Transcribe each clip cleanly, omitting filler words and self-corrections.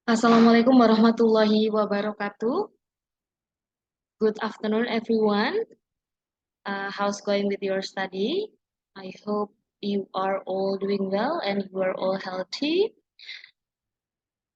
Assalamualaikum warahmatullahi wabarakatuh. Good afternoon, everyone. How's going with your study? I hope you are all doing well and you are all healthy.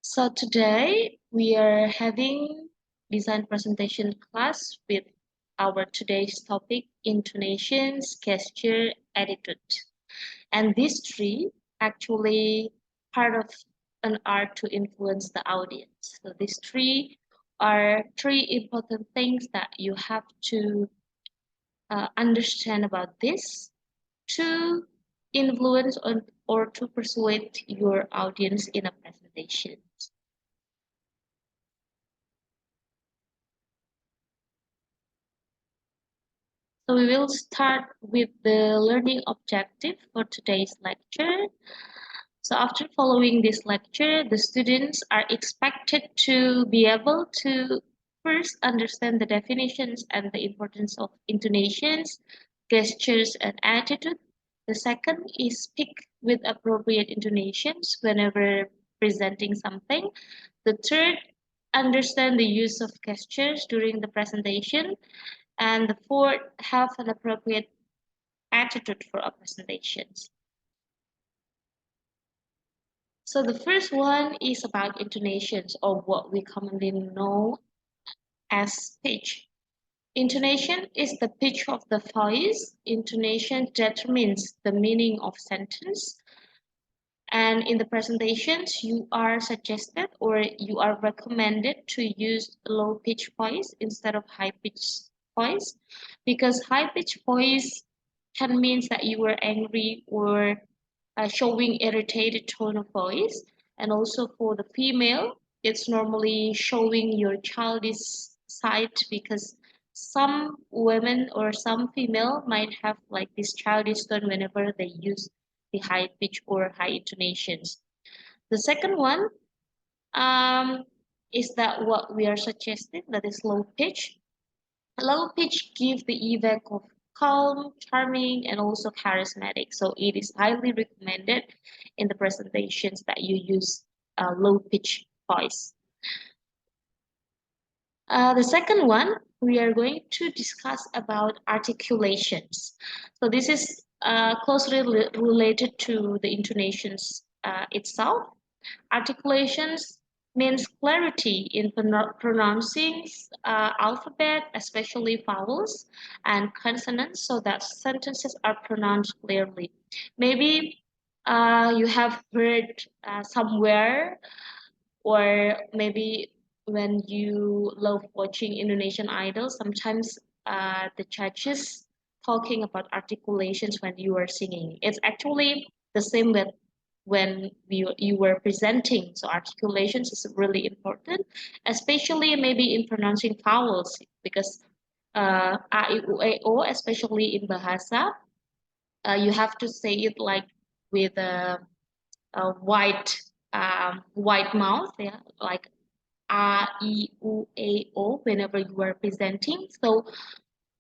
So today we are having design presentation class with our today's topic, intonations, gesture, attitude. And these three actually part of an art to influence the audience. So these three are three important things that you have to understand about this to influence or to persuade your audience in a presentation. So we will start with the learning objective for today's lecture. So after following this lecture, the students are expected to be able to first understand the definitions and the importance of intonations, gestures, and attitude. The second is speak with appropriate intonations whenever presenting something. The third, understand the use of gestures during the presentation. And the fourth, have an appropriate attitude for our presentations. So the first one is about intonations, or what we commonly know as pitch. Intonation is the pitch of the voice. Intonation determines the meaning of sentence. And in the presentations, you are suggested or you are recommended to use low pitch voice instead of high pitch voice, because high pitch voice can mean that you were angry or showing irritated tone of voice. And also for the female, it's normally showing your childish side, because some women or some female might have like this childish tone whenever they use the high pitch or high intonations. The second one is that what we are suggesting, that is low pitch. Low pitch gives the effect of calm, charming, and also charismatic. So it is highly recommended in the presentations that you use a low pitch voice. The second one, we are going to discuss about articulations. So this is closely related to the intonations itself. Articulations means clarity in pronouncing alphabet, especially vowels and consonants, so that sentences are pronounced clearly. Maybe you have heard somewhere, or maybe when you love watching Indonesian Idol, sometimes the judges talking about articulations when you are singing. It's actually the same with when you were presenting. So articulations is really important, especially maybe in pronouncing vowels, because a, I, U, E, O, especially in Bahasa, you have to say it like with a white mouth, yeah, like A, I, U, E, O, whenever you are presenting. So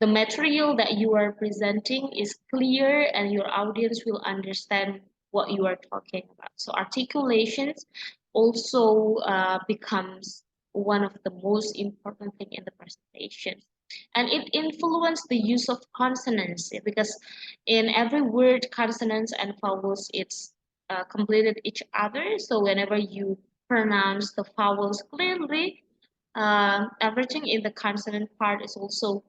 the material that you are presenting is clear and your audience will understand what you are talking about. So articulations also becomes one of the most important thing in the presentation. And it influences the use of consonants, because in every word, consonants and vowels, it's completed each other. So whenever you pronounce the vowels clearly, everything in the consonant part is also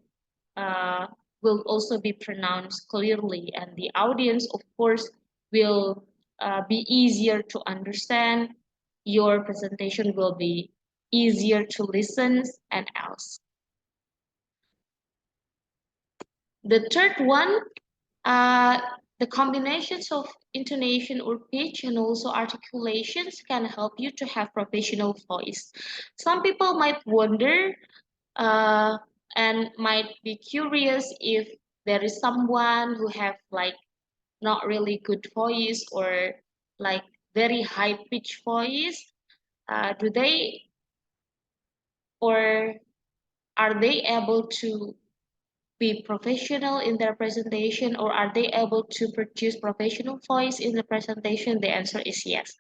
uh, will also be pronounced clearly, and the audience, of course, will be easier to understand. Your presentation will be easier to listen and else. The third one, uh, the combinations of intonation or pitch and also articulations can help you to have professional voice. Some people might wonder uh, and might be curious if there is someone who have like not really good voice or like very high pitch voice. Do they or are they able to be professional in their presentation, or are they able to produce professional voice in the presentation? The answer is yes,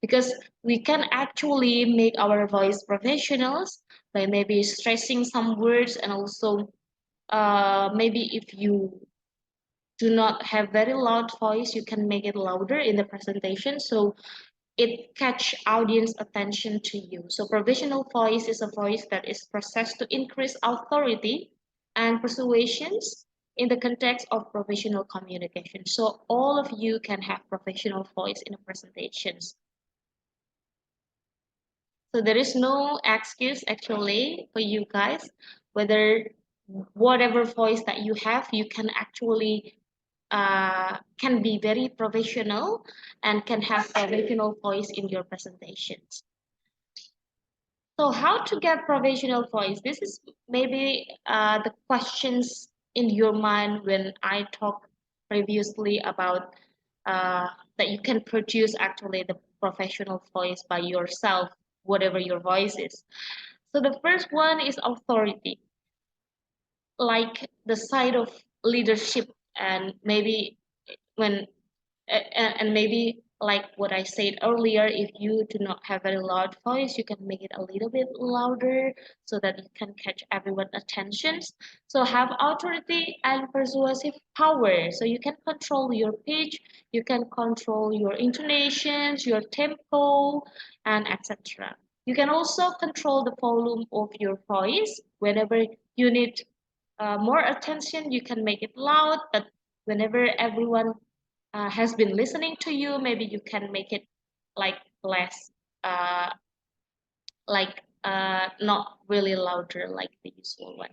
because we can actually make our voice professionals by maybe stressing some words, and also maybe if you do not have very loud voice, you can make it louder in the presentation, so it catch audience attention to you. So professional voice is a voice that is processed to increase authority and persuasions in the context of professional communication. So all of you can have professional voice in the presentations. So there is no excuse actually for you guys, whether whatever voice that you have, you can actually can be very professional and can have professional voice in your presentations. So how to get professional voice? This is maybe the questions in your mind when I talked previously about that you can produce actually the professional voice by yourself, whatever your voice is. So the first one is authority, like the side of leadership, and maybe when and maybe like what I said earlier, if you do not have a loud voice, you can make it a little bit louder so that you can catch everyone's attention. So have authority and persuasive power. So you can control your pitch, you can control your intonations, your tempo, and etc. You can also control the volume of your voice. Whenever you need more attention, you can make it loud, but whenever everyone has been listening to you, maybe you can make it like less, uh, not really louder like the usual one.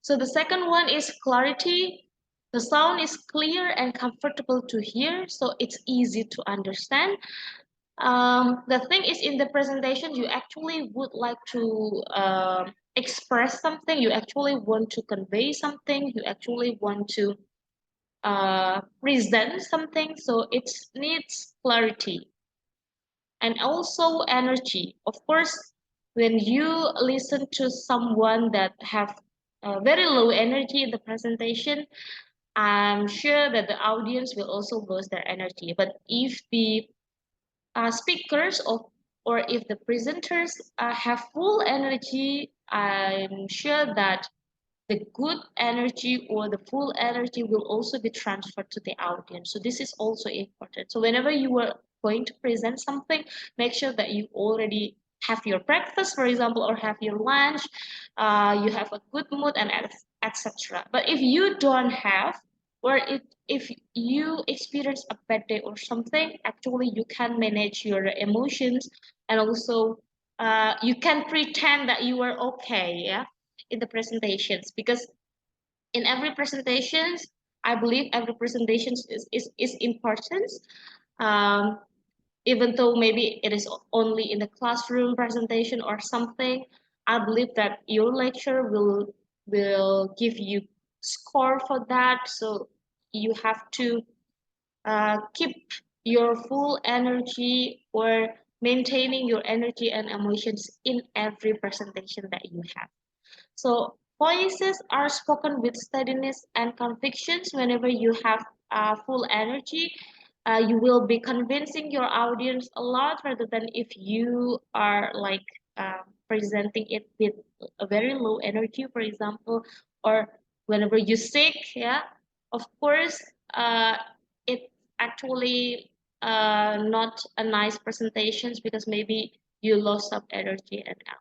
So the second one is clarity. The sound is clear and comfortable to hear, so it's easy to understand. The thing is, in the presentation, you actually would like to express something, you actually want to convey something, you actually want to present something, so it needs clarity and also energy. Of course, when you listen to someone that have very low energy in the presentation, I'm sure that the audience will also lose their energy. But if the speakers or if the presenters have full energy, I'm sure that the good energy or the full energy will also be transferred to the audience. So this is also important. So whenever you are going to present something, make sure that you already have your breakfast, for example, or have your lunch, you have a good mood, and etc. But if you don't have, or if you experience a bad day or something, actually you can manage your emotions, and also you can pretend that you are okay, yeah, in the presentations, because in every presentations, I believe every presentation is important, um, even though maybe it is only in the classroom presentation or something. I believe that your lecture will give you score for that, so you have to keep your full energy or maintaining your energy and emotions in every presentation that you have. So voices are spoken with steadiness and convictions. Whenever you have full energy, you will be convincing your audience a lot, rather than if you are like presenting it with a very low energy, for example, or whenever you sick, yeah, of course, it's actually not a nice presentations, because maybe you lost some energy and else.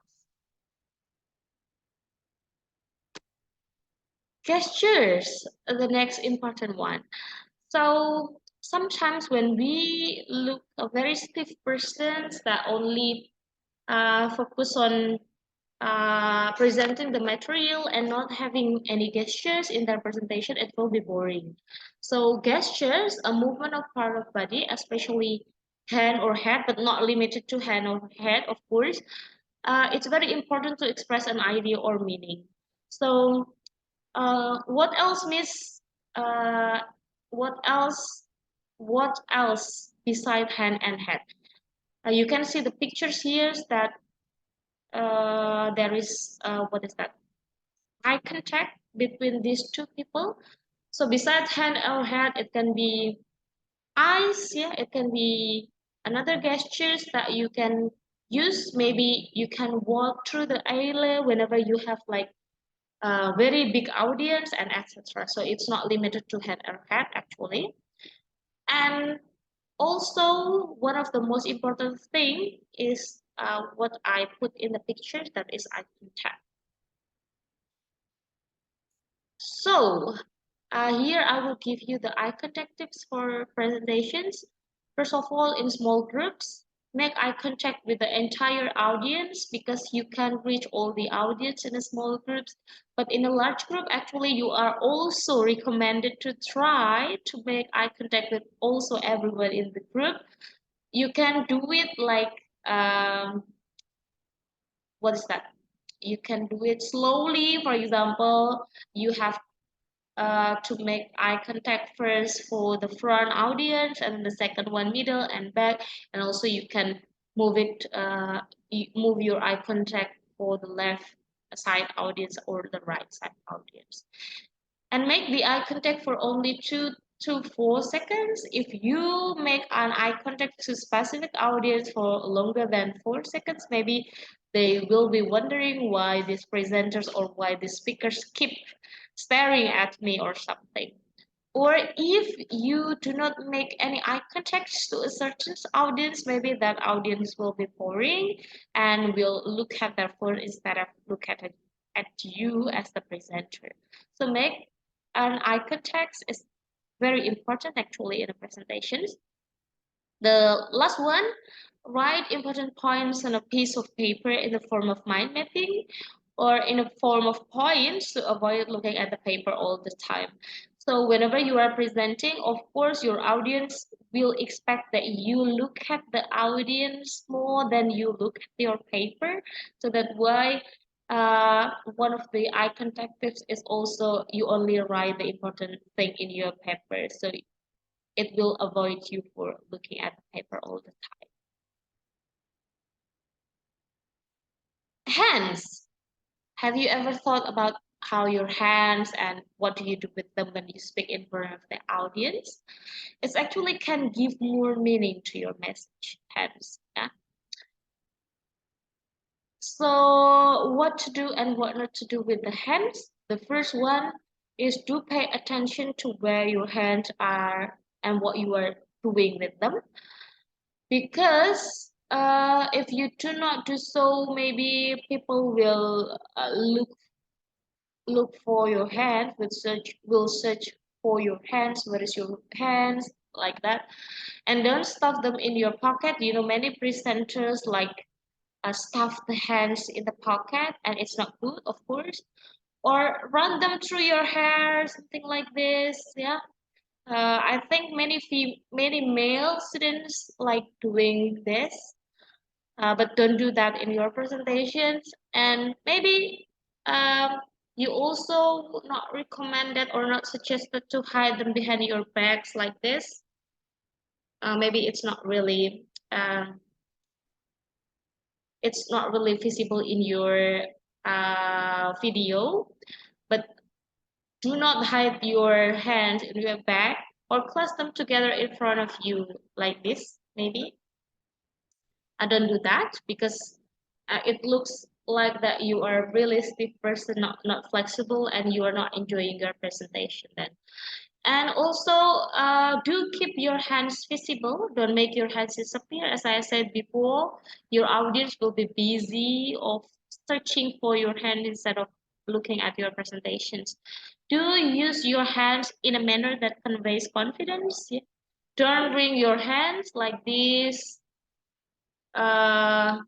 Gestures, the next important one. So sometimes when we look a very stiff persons that only focus on presenting the material and not having any gestures in their presentation, it will be boring. So gestures, a movement of part of body, especially hand or head, but not limited to hand or head, of course. It's very important to express an idea or meaning. So what else, Miss? Uh, what else? What else beside hand and head? You can see the pictures here that there is what is that? Eye contact. between these two people. So besides hand or head, it can be eyes, yeah, it can be another gestures that you can use. Maybe you can walk through the aisle whenever you have like a very big audience and etc. So it's not limited to head or head actually. And also one of the most important thing is what I put in the picture, that is eye contact. So here I will give you the eye contact tips for presentations. First of all, in small groups, make eye contact with the entire audience because you can reach all the audience in a small groups. But in a large group, actually, you are also recommended to try to make eye contact with also everyone in the group. You can do it like what is that? You can do it slowly. For example, you have to make eye contact first for the front audience and the second one middle and back, and also you can move it you move your eye contact for the left side audience or the right side audience, and make the eye contact for only 2 to 4 seconds. If you make an eye contact to specific audience for longer than 4 seconds, maybe they will be wondering why these presenters or why the speakers keep staring at me or something. Or if you do not make any eye contact to a certain audience, maybe that audience will be boring and will look at their phone instead of look at you as the presenter. So make an eye contact is very important actually in the presentations. The last one, write important points on a piece of paper in the form of mind mapping or in a form of points to avoid looking at the paper all the time. So whenever you are presenting, of course, your audience will expect that you look at the audience more than you look at your paper. So that's why one of the eye contact tips is also you only write the important thing in your paper. So it will avoid you for looking at the paper all the time. Hands. Have you ever thought about how your hands and what do you do with them when you speak in front of the audience? It actually can give more meaning to your message. Hands. Yeah. So what to do and what not to do with the hands? The first one is do pay attention to where your hands are and what you are doing with them. Because if you do not do so, maybe people will look for your hand, will search for your hands. Where is your hands? Like that, and don't stuff them in your pocket. You know, many presenters like stuff the hands in the pocket, and it's not good, of course. Or run them through your hair, something like this. Yeah. I think many male students like doing this, but don't do that in your presentations. And maybe um, you also not recommended or not suggested to hide them behind your bags like this. Maybe um, it's not really visible in your video, but do not hide your hands in your bag or clasp them together in front of you like this, maybe. I don't do that because it looks like that you are a really stiff person, not flexible, and you are not enjoying your presentation then. And also, do keep your hands visible. Don't make your hands disappear. As I said before, your audience will be busy of searching for your hand instead of looking at your presentations. Do use your hands in a manner that conveys confidence. Yeah. Don't bring your hands like this uh,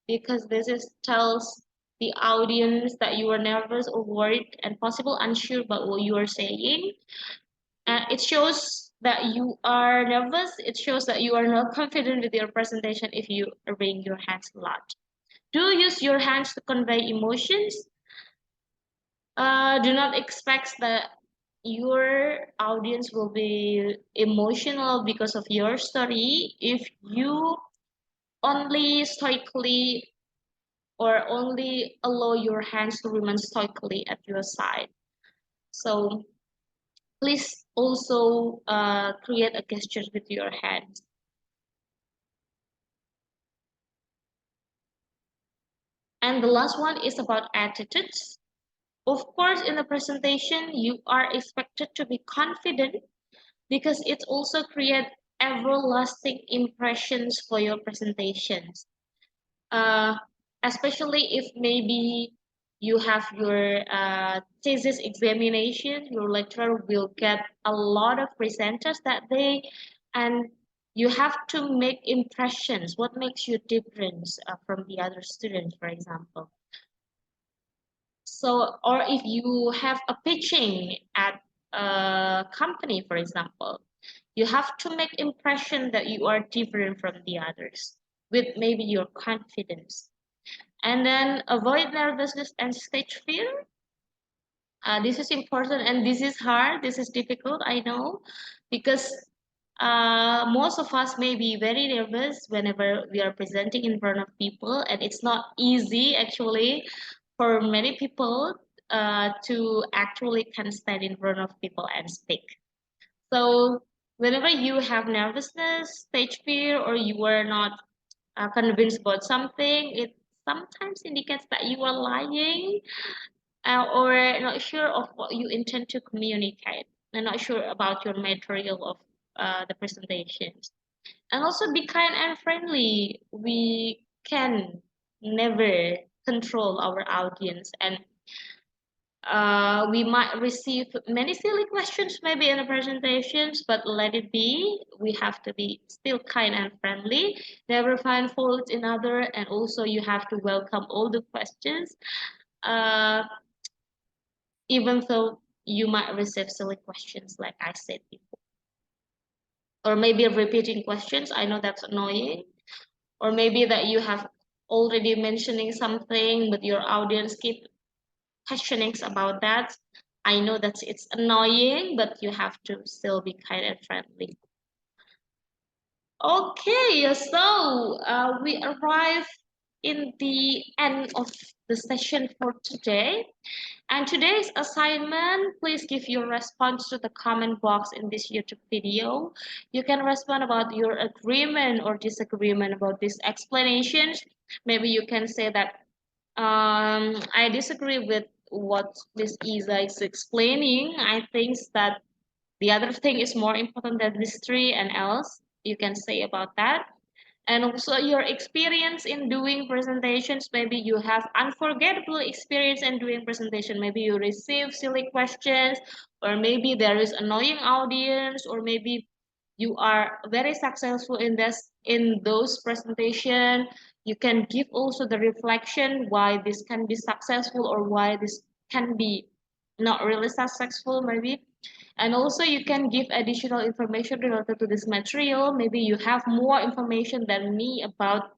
because this is tells the audience that you are nervous or worried and possible unsure about what you are saying. It shows that you are nervous. It shows that you are not confident with your presentation if you wring your hands a lot. Do use your hands to convey emotions. Do not expect that your audience will be emotional because of your story if you only stoically or only allow your hands to remain stoically at your side. So please also create a gesture with your hands. And the last one is about attitudes. Of course, in the presentation, you are expected to be confident because it also creates everlasting impressions for your presentations. Uh, Especially if maybe you have your thesis examination, your lecturer will get a lot of presenters that day, and you have to make impressions. What makes you different from the other students, for example? So, or if you have a pitching at a company, for example, you have to make impression that you are different from the others with maybe your confidence. And then avoid nervousness and stage fear. This is important and this is hard. This is difficult, I know, because most of us may be very nervous whenever we are presenting in front of people, and it's not easy actually for many people to actually can stand in front of people and speak. So whenever you have nervousness, stage fear, or you are not convinced about something, it sometimes indicates that you are lying or not sure of what you intend to communicate and not sure about your material of the presentations. And also be kind and friendly. We can never control our audience, and we might receive many silly questions maybe in the presentations, but let it be. We have to be still kind and friendly, never find fault in other, and also you have to welcome all the questions. Uh, Even though you might receive silly questions, like I said before, or maybe repeating questions. I know that's annoying, or maybe that you have already mentioning something, but your audience keep questioning about that. I know that it's annoying, but you have to still be kind and friendly. Okay, so we arrive in the end of the session for today. And today's assignment, please give your response to the comment box in this YouTube video. You can respond about your agreement or disagreement about these explanations. Maybe you can say that I disagree with what Miss Isa is explaining. I think that the other thing is more important than these three, and else you can say about that. And also your experience in doing presentations. Maybe you have unforgettable experience in doing presentation. Maybe you receive silly questions, or maybe there is annoying audience, or maybe you are very successful in this in those presentation. You can give also the reflection why this can be successful or why this can be not really successful maybe. And also you can give additional information related to this material. Maybe you have more information than me about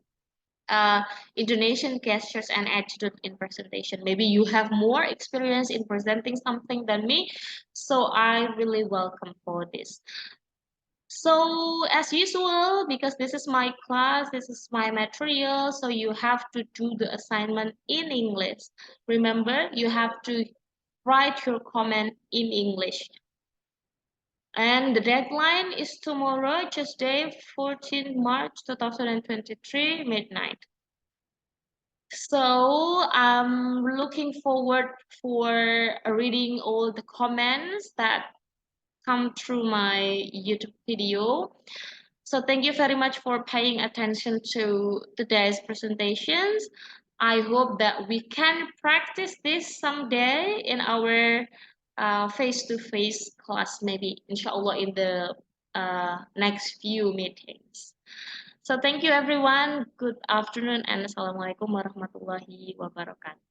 uh, intonation, gestures, and attitude in presentation. Maybe you have more experience in presenting something than me. So I really welcome for this. So as usual, because this is my class, this is my material, so you have to do the assignment in English. Remember, you have to write your comment in English. And the deadline is tomorrow, Tuesday, 14 March 2023, midnight. So I'm looking forward for reading all the comments that come through my YouTube video. So thank you very much for paying attention to today's presentations. I hope that we can practice this someday in our face-to-face class, maybe inshallah in the next few meetings. So thank you everyone. Good afternoon and assalamualaikum warahmatullahi wabarakatuh.